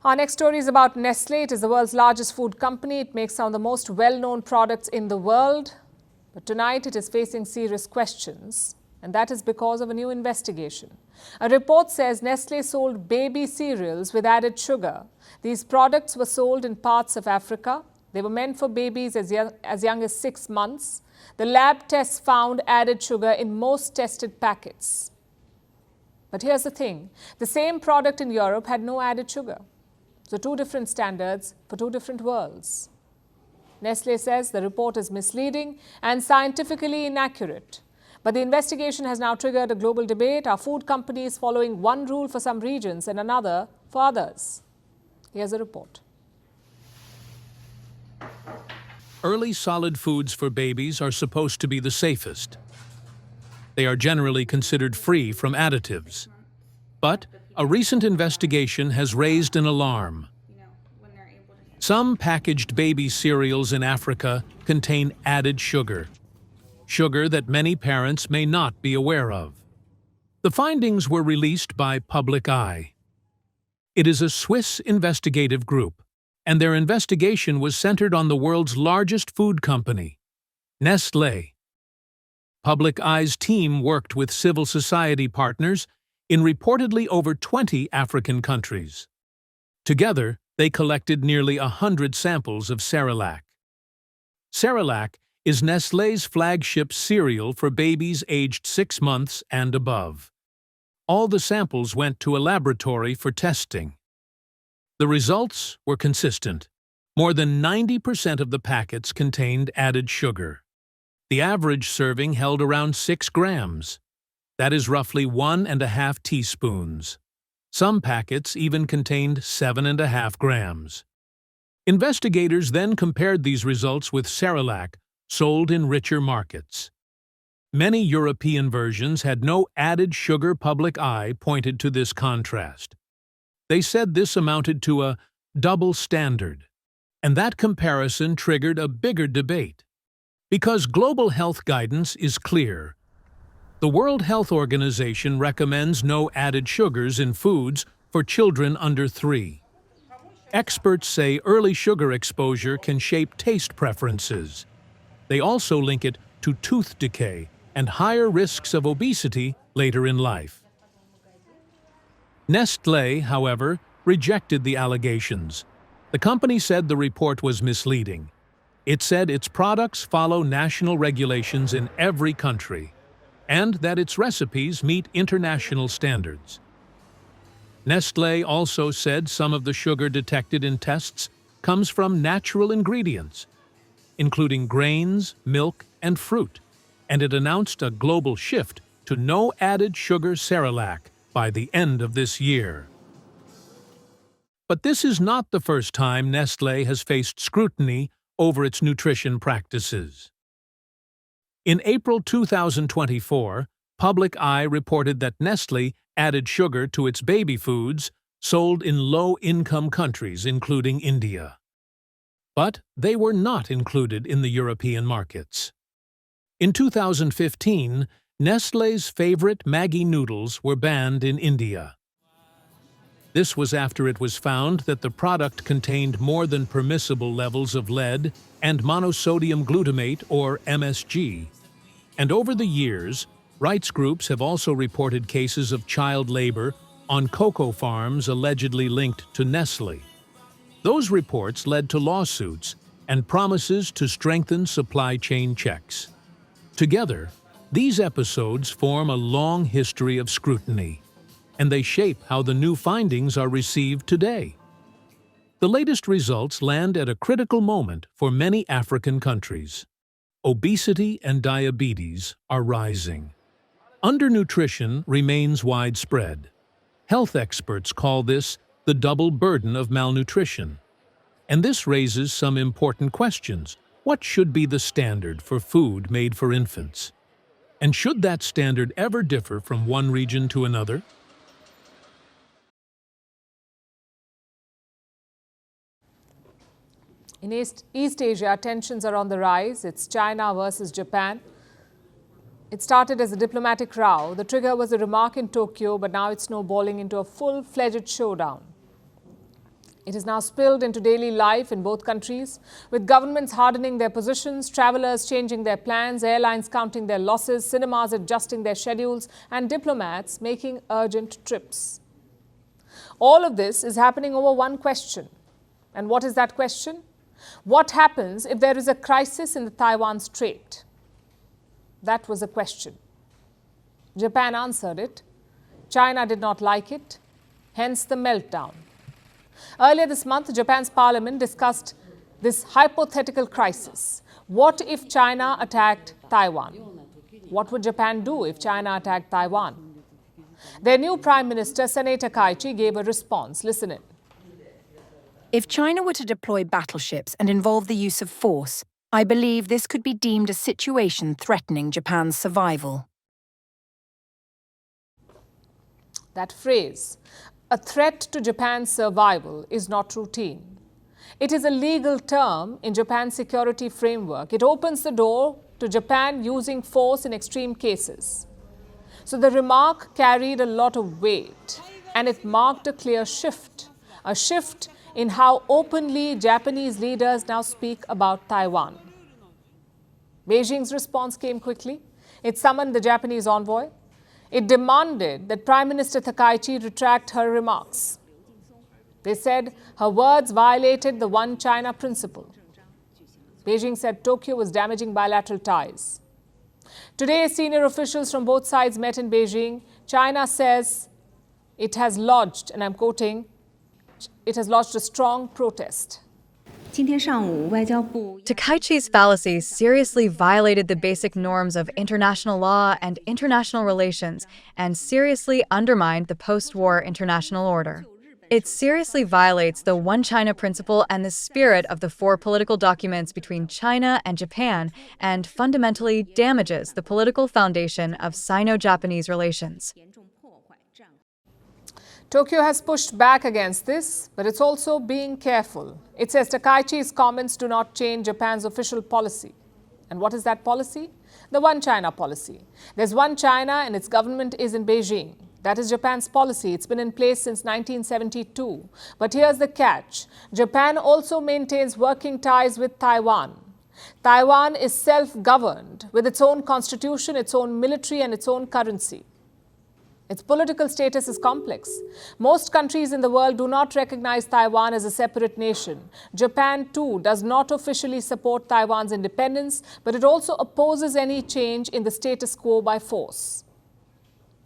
Our next story is about Nestle. It is the world's largest food company. It makes some of the most well-known products in the world. But tonight it is facing serious questions, and that is because of a new investigation. A report says Nestle sold baby cereals with added sugar. These products were sold in parts of Africa. They were meant for babies as young as 6 months. The lab tests found added sugar in most tested packets. But here's the thing. The same product in Europe had no added sugar. So 2 different standards for 2 different worlds. Nestle says the report is misleading and scientifically inaccurate. But the investigation has now triggered a global debate. Are food companies following one rule for some regions and another for others? Here's a report. Early solid foods for babies are supposed to be the safest. They are generally considered free from additives. But a recent investigation has raised an alarm. Some packaged baby cereals in Africa contain added sugar. Sugar that many parents may not be aware of. The findings were released by Public Eye. It is a Swiss investigative group, and their investigation was centered on the world's largest food company, Nestlé. Public Eye's team worked with civil society partners in reportedly over 20 African countries. Together, they collected nearly 100 samples of Cerelac. Cerelac is Nestlé's flagship cereal for babies aged 6 months and above. All the samples went to a laboratory for testing. The results were consistent. More than 90% of the packets contained added sugar. The average serving held around 6 grams. That is roughly 1½ teaspoons. Some packets even contained 7½ grams. Investigators then compared these results with Cerelac, sold in richer markets. Many European versions had no added sugar. Public Eye pointed to this contrast. They said this amounted to a double standard, and that comparison triggered a bigger debate. Because global health guidance is clear. The World Health Organization recommends no added sugars in foods for children under 3. Experts say early sugar exposure can shape taste preferences. They also link it to tooth decay and higher risks of obesity later in life. Nestlé, however, rejected the allegations. The company said the report was misleading. It said its products follow national regulations in every country, and that its recipes meet international standards. Nestlé also said some of the sugar detected in tests comes from natural ingredients, including grains, milk, and fruit. and it announced a global shift to no added sugar Cerelac by the end of this year. But this is not the first time Nestlé has faced scrutiny over its nutrition practices. In April 2024, Public Eye reported that Nestlé added sugar to its baby foods sold in low-income countries, including India. But they were not included in the European markets. In 2015, Nestlé's favorite Maggi noodles were banned in India. This was after it was found that the product contained more than permissible levels of lead and monosodium glutamate, or MSG. And over the years, rights groups have also reported cases of child labor on cocoa farms allegedly linked to Nestlé. Those reports led to lawsuits and promises to strengthen supply chain checks. Together, these episodes form a long history of scrutiny, and they shape how the new findings are received today. The latest results land at a critical moment for many African countries. Obesity and diabetes are rising. Undernutrition remains widespread. Health experts call this the double burden of malnutrition. And this raises some important questions. What should be the standard for food made for infants? And should that standard ever differ from one region to another? In East Asia, tensions are on the rise. It's China versus Japan. It started as a diplomatic row. The trigger was a remark in Tokyo, but now it's snowballing into a full-fledged showdown. It has now spilled into daily life in both countries, with governments hardening their positions, travelers changing their plans, airlines counting their losses, cinemas adjusting their schedules, and diplomats making urgent trips. All of this is happening over one question. And what is that question? What happens if there is a crisis in the Taiwan Strait? That was a question. Japan answered it. China did not like it, hence the meltdown. Earlier this month, Japan's parliament discussed this hypothetical crisis. What if China attacked Taiwan? What would Japan do if China attacked Taiwan? Their new Prime Minister, Sanae Takaichi, gave a response. Listen in. If China were to deploy battleships and involve the use of force, I believe this could be deemed a situation threatening Japan's survival. That phrase, a threat to Japan's survival, is not routine. It is a legal term in Japan's security framework. It opens the door to Japan using force in extreme cases. So the remark carried a lot of weight, and it marked a clear shift, a shift in how openly Japanese leaders now speak about Taiwan. Beijing's response came quickly. It summoned the Japanese envoy. It demanded that Prime Minister Takaichi retract her remarks. They said her words violated the One China principle. Beijing said Tokyo was damaging bilateral ties. Today, senior officials from both sides met in Beijing. China says it has lodged, and I'm quoting, it has lodged a strong protest. Takaichi's fallacy seriously violated the basic norms of international law and international relations and seriously undermined the post-war international order. It seriously violates the One China principle and the spirit of the four political documents between China and Japan and fundamentally damages the political foundation of Sino-Japanese relations. Tokyo has pushed back against this, but it's also being careful. It says Takaichi's comments do not change Japan's official policy. And what is that policy? The One China policy. There's One China and its government is in Beijing. That is Japan's policy. It's been in place since 1972. But here's the catch. Japan also maintains working ties with Taiwan. Taiwan is self-governed with its own constitution, its own military, and its own currency. Its political status is complex. Most countries in the world do not recognize Taiwan as a separate nation. Japan, too, does not officially support Taiwan's independence, but it also opposes any change in the status quo by force.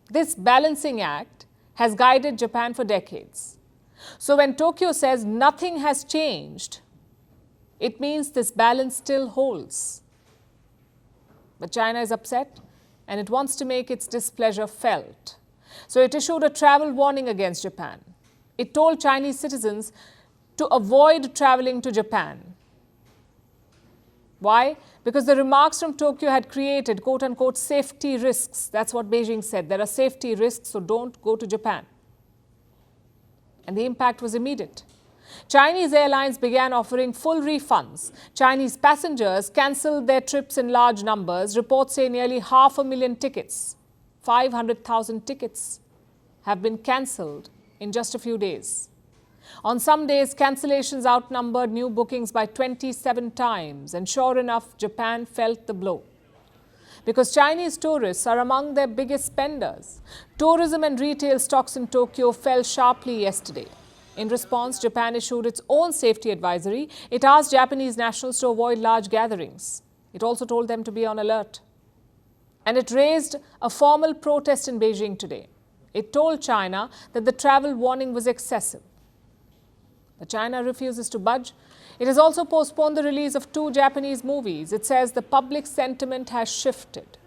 This balancing act has guided Japan for decades. So when Tokyo says nothing has changed, it means this balance still holds. But China is upset and it wants to make its displeasure felt. So it issued a travel warning against Japan. It told Chinese citizens to avoid traveling to Japan. Why? Because the remarks from Tokyo had created quote-unquote safety risks. That's what Beijing said. There are safety risks, so don't go to Japan. And the impact was immediate. Chinese airlines began offering full refunds. Chinese passengers cancelled their trips in large numbers. Reports say nearly 500,000 tickets, 500,000 tickets have been cancelled in just a few days. On some days, cancellations outnumbered new bookings by 27 times. And sure enough, Japan felt the blow. Because Chinese tourists are among their biggest spenders. Tourism and retail stocks in Tokyo fell sharply yesterday. In response, Japan issued its own safety advisory. It asked Japanese nationals to avoid large gatherings. It also told them to be on alert. And it raised a formal protest in Beijing today. It told China that the travel warning was excessive. But China refuses to budge. It has also postponed the release of 2 Japanese movies. It says the public sentiment has shifted.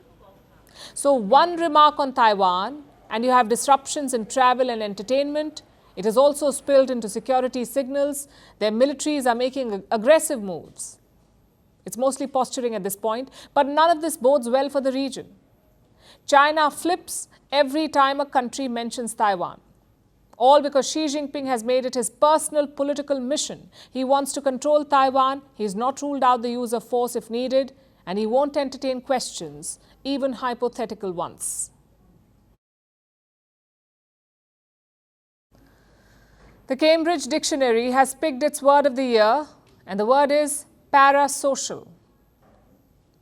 So one remark on Taiwan, and you have disruptions in travel and entertainment. It has also spilled into security signals. Their militaries are making aggressive moves. It's mostly posturing at this point, but none of this bodes well for the region. China flips every time a country mentions Taiwan. All because Xi Jinping has made it his personal political mission. He wants to control Taiwan. He's not ruled out the use of force if needed, and he won't entertain questions, even hypothetical ones. The Cambridge Dictionary has picked its word of the year, and the word is parasocial.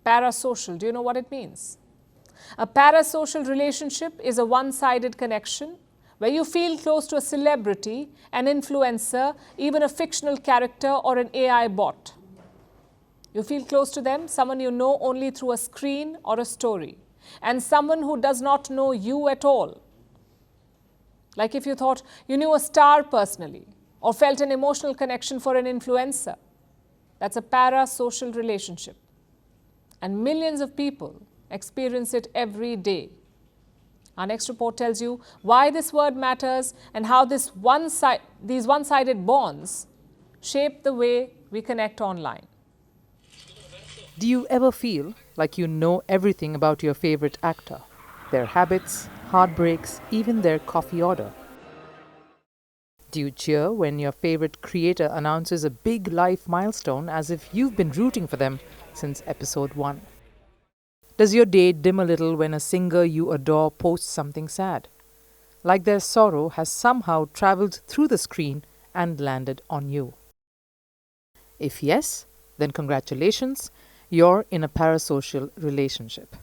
Parasocial, do you know what it means? A parasocial relationship is a one-sided connection where you feel close to a celebrity, an influencer, even a fictional character or an AI bot. You feel close to them, someone you know only through a screen or a story, and someone who does not know you at all. Like if you thought you knew a star personally or felt an emotional connection for an influencer. That's a parasocial relationship. And millions of people experience it every day. Our next report tells you why this word matters and how these one-sided bonds shape the way we connect online. Do you ever feel like you know everything about your favorite actor? Their habits, heartbreaks, even their coffee order? Do you cheer when your favorite creator announces a big life milestone as if you've been rooting for them since episode 1? Does your day dim a little when a singer you adore posts something sad? Like their sorrow has somehow traveled through the screen and landed on you? If yes, then congratulations, you're in a parasocial relationship.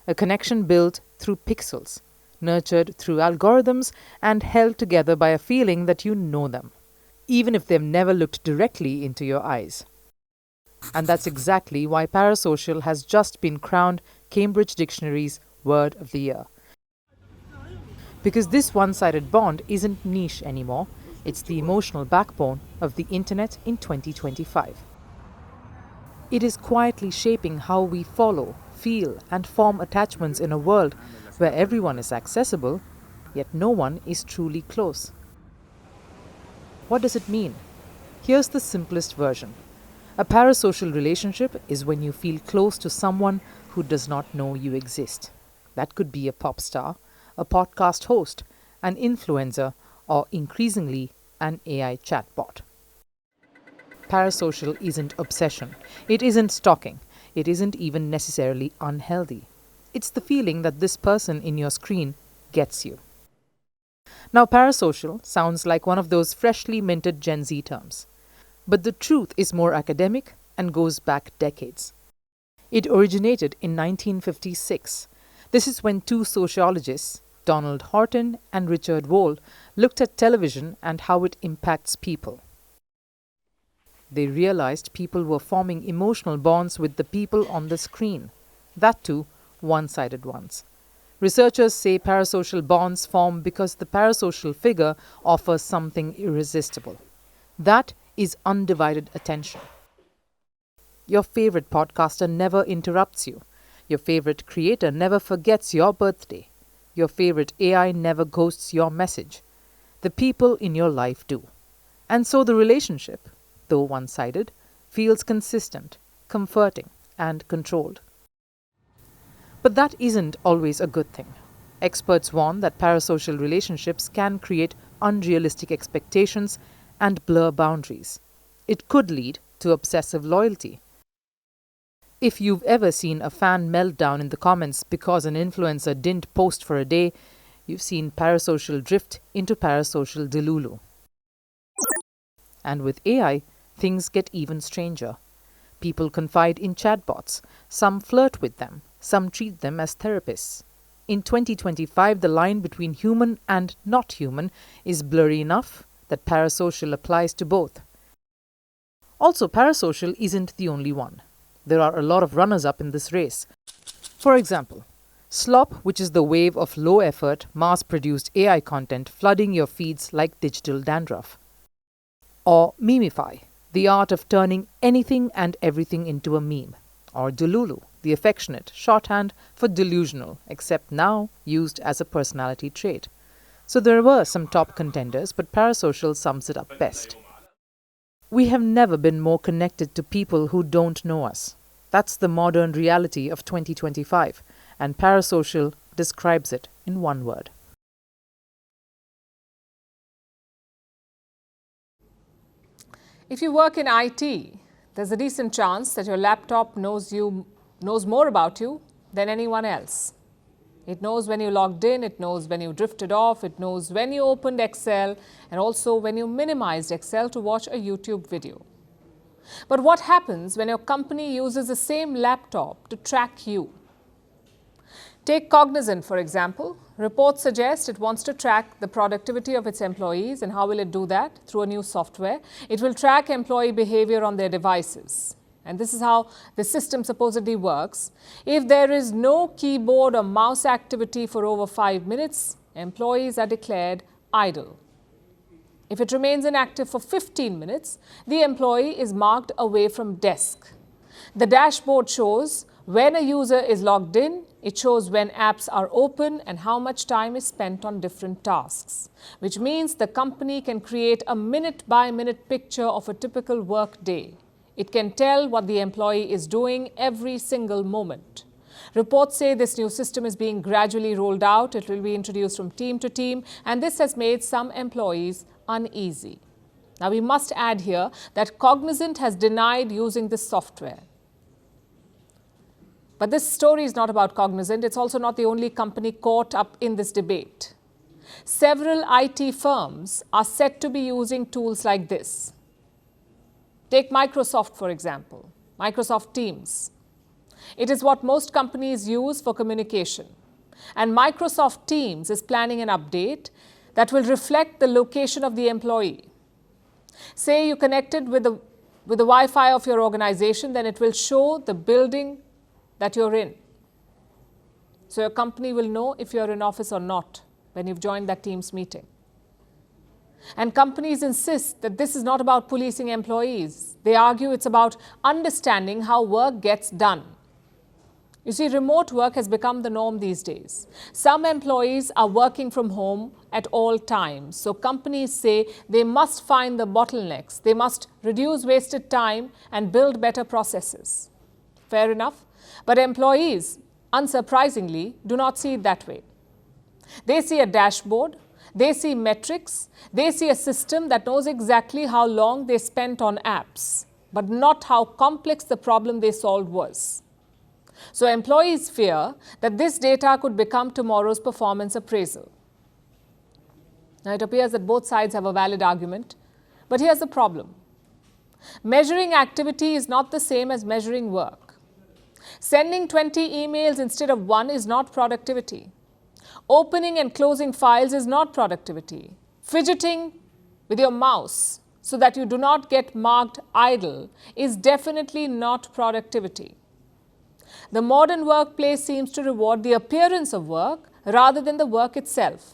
A connection built through pixels, nurtured through algorithms, and held together by a feeling that you know them, even if they've never looked directly into your eyes. And that's exactly why parasocial has just been crowned Cambridge Dictionary's Word of the Year. Because this one-sided bond isn't niche anymore, it's the emotional backbone of the internet in 2025. It is quietly shaping how we follow, feel, and form attachments in a world where everyone is accessible, yet no one is truly close. What does it mean? Here's the simplest version. A parasocial relationship is when you feel close to someone who does not know you exist. That could be a pop star, a podcast host, an influencer, or increasingly an AI chatbot. Parasocial isn't obsession. It isn't stalking. It isn't even necessarily unhealthy. It's the feeling that this person in your screen gets you. Now, parasocial sounds like one of those freshly minted Gen Z terms. But the truth is more academic and goes back decades. It originated in 1956. This is when 2 sociologists, Donald Horton and Richard Wohl, looked at television and how it impacts people. They realized people were forming emotional bonds with the people on the screen, that too, one-sided ones. Researchers say parasocial bonds form because the parasocial figure offers something irresistible. That is undivided attention. Your favorite podcaster never interrupts you. Your favorite creator never forgets your birthday. Your favorite AI never ghosts your message. The people in your life do. And so the relationship, though one-sided, feels consistent, comforting, and controlled. But that isn't always a good thing. Experts warn that parasocial relationships can create unrealistic expectations and blur boundaries. It could lead to obsessive loyalty. If you've ever seen a fan melt down in the comments because an influencer didn't post for a day, you've seen parasocial drift into parasocial delulu. And with AI, things get even stranger. People confide in chatbots, some flirt with them, some treat them as therapists. In 2025, the line between human and not human is blurry enough that parasocial applies to both. Also, parasocial isn't the only one. There are a lot of runners-up in this race. For example, Slop, which is the wave of low-effort, mass-produced AI content flooding your feeds like digital dandruff. Or Memify, the art of turning anything and everything into a meme. Or Delulu, the affectionate shorthand for delusional, except now used as a personality trait. So there were some top contenders, but parasocial sums it up best. We have never been more connected to people who don't know us. That's the modern reality of 2025, and parasocial describes it in one word. If you work in IT, there's a decent chance that your laptop knows more about you than anyone else. It knows when you logged in, it knows when you drifted off, it knows when you opened Excel, and also when you minimized Excel to watch a YouTube video. But what happens when your company uses the same laptop to track you? Take Cognizant, for example. Reports suggest it wants to track the productivity of its employees. And how will it do that? Through a new software. It will track employee behavior on their devices. And this is how the system supposedly works. If there is no keyboard or mouse activity for over 5 minutes, employees are declared idle. If it remains inactive for 15 minutes, the employee is marked away from desk. The dashboard shows when a user is logged in, it shows when apps are open and how much time is spent on different tasks, which means the company can create a minute-by-minute picture of a typical work day. It can tell what the employee is doing every single moment. Reports say this new system is being gradually rolled out. It will be introduced from team to team, and this has made some employees uneasy. Now, we must add here that Cognizant has denied using this software. But this story is not about Cognizant. It's also not the only company caught up in this debate. Several IT firms are said to be using tools like this. Take Microsoft, for example, Microsoft Teams. It is what most companies use for communication. And Microsoft Teams is planning an update that will reflect the location of the employee. Say you connected with the Wi-Fi of your organization, then it will show the building that you're in. So your company will know if you're in office or not when you've joined that Teams meeting. And companies insist that this is not about policing employees. They argue it's about understanding how work gets done. You see, remote work has become the norm these days. Some employees are working from home at all times. So companies say they must find the bottlenecks. They must reduce wasted time and build better processes. Fair enough. But employees, unsurprisingly, do not see it that way. They see a dashboard. They see metrics. They see a system that knows exactly how long they spent on apps, but not how complex the problem they solved was. So employees fear that this data could become tomorrow's performance appraisal. Now, it appears that both sides have a valid argument, but here's the problem. Measuring activity is not the same as measuring work. Sending 20 emails instead of 1 is not productivity. Opening and closing files is not productivity. Fidgeting with your mouse so that you do not get marked idle is definitely not productivity. The modern workplace seems to reward the appearance of work rather than the work itself.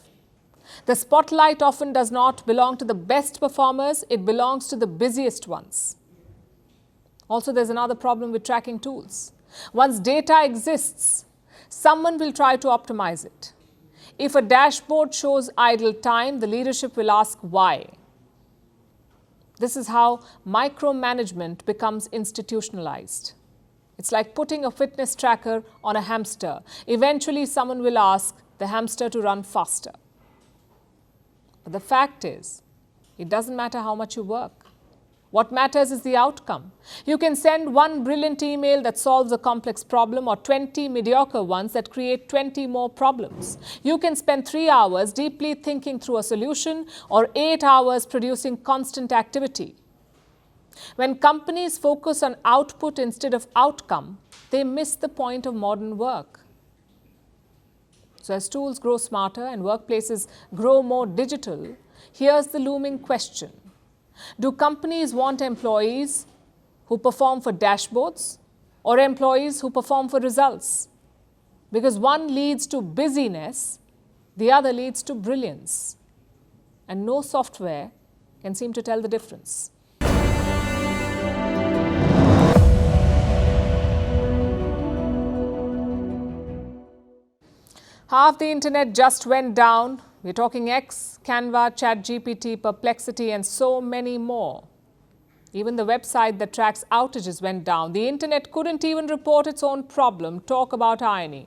The spotlight often does not belong to the best performers, it belongs to the busiest ones. Also, there's another problem with tracking tools. Once data exists, someone will try to optimize it. If a dashboard shows idle time, the leadership will ask why. This is how micromanagement becomes institutionalized. It's like putting a fitness tracker on a hamster. Eventually, someone will ask the hamster to run faster. But the fact is, it doesn't matter how much you work. What matters is the outcome. You can send one brilliant email that solves a complex problem or 20 mediocre ones that create 20 more problems. You can spend 3 hours deeply thinking through a solution or 8 hours producing constant activity. When companies focus on output instead of outcome, they miss the point of modern work. So as tools grow smarter and workplaces grow more digital, here's the looming question. Do companies want employees who perform for dashboards or employees who perform for results? Because one leads to busyness, the other leads to brilliance. And no software can seem to tell the difference. Half the internet just went down. We're talking X, Canva, ChatGPT, Perplexity, and so many more. Even the website that tracks outages went down. The internet couldn't even report its own problem. Talk about irony.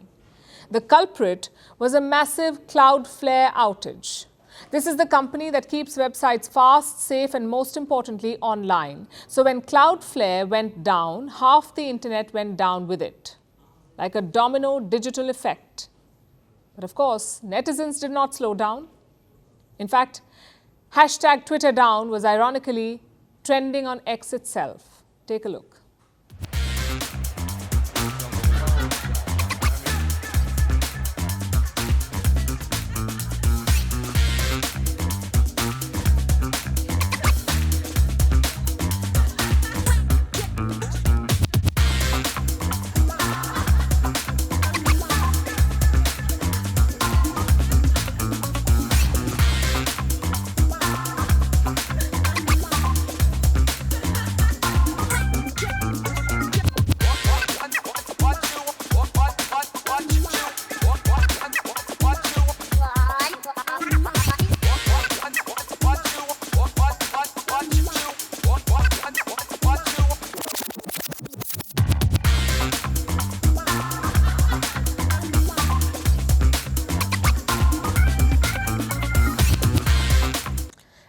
The culprit was a massive Cloudflare outage. This is the company that keeps websites fast, safe, and most importantly, online. So when Cloudflare went down, half the internet went down with it, like a domino digital effect. But of course, netizens did not slow down. In fact, hashtag Twitter down was ironically trending on X itself. Take a look.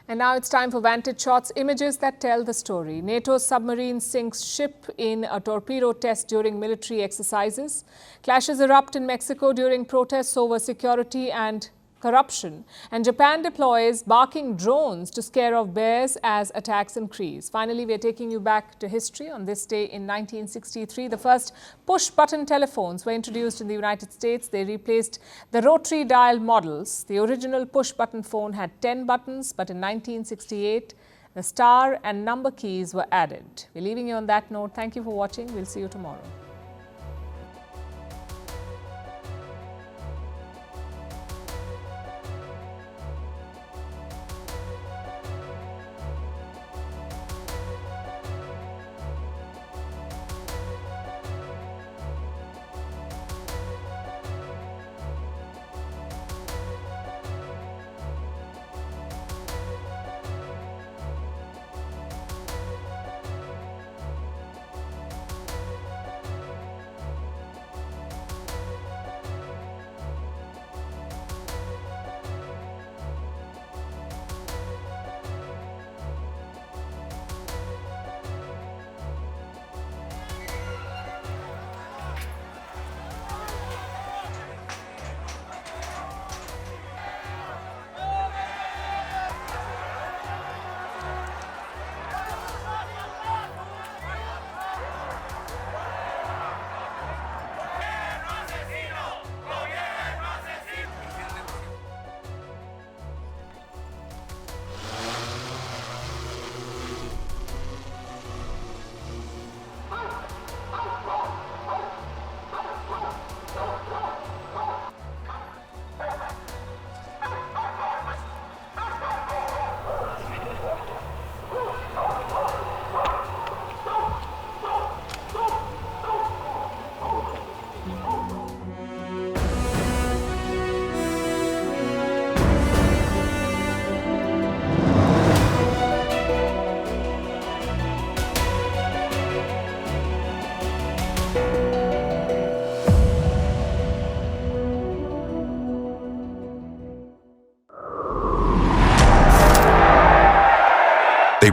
And now it's time for Vantage Shots, images that tell the story. NATO's submarine sinks ship in a torpedo test during military exercises. Clashes erupt in Mexico during protests over security and corruption. And Japan deploys barking drones to scare off bears as attacks increase. Finally, we are taking you back to history. On this day in 1963, the first push-button telephones were introduced in the United States. They replaced the rotary dial models. The original push-button phone had 10 buttons, but in 1968, the star and number keys were added. We're leaving you on that note. Thank you for watching. We'll see you tomorrow.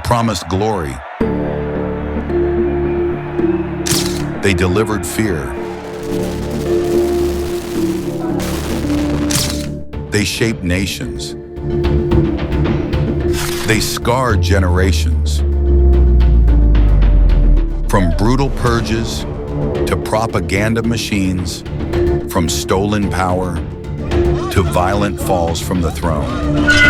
promised glory. They delivered fear. They shaped nations. They scarred generations. From brutal purges to propaganda machines, from stolen power to violent falls from the throne.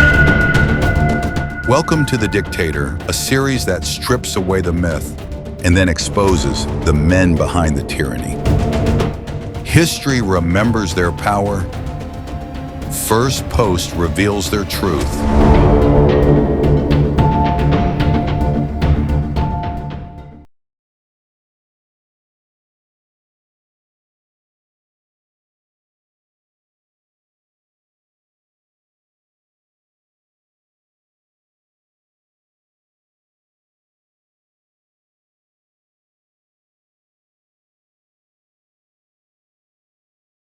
Welcome to The Dictator, a series that strips away the myth and then exposes the men behind the tyranny. History remembers their power. Firstpost reveals their truth.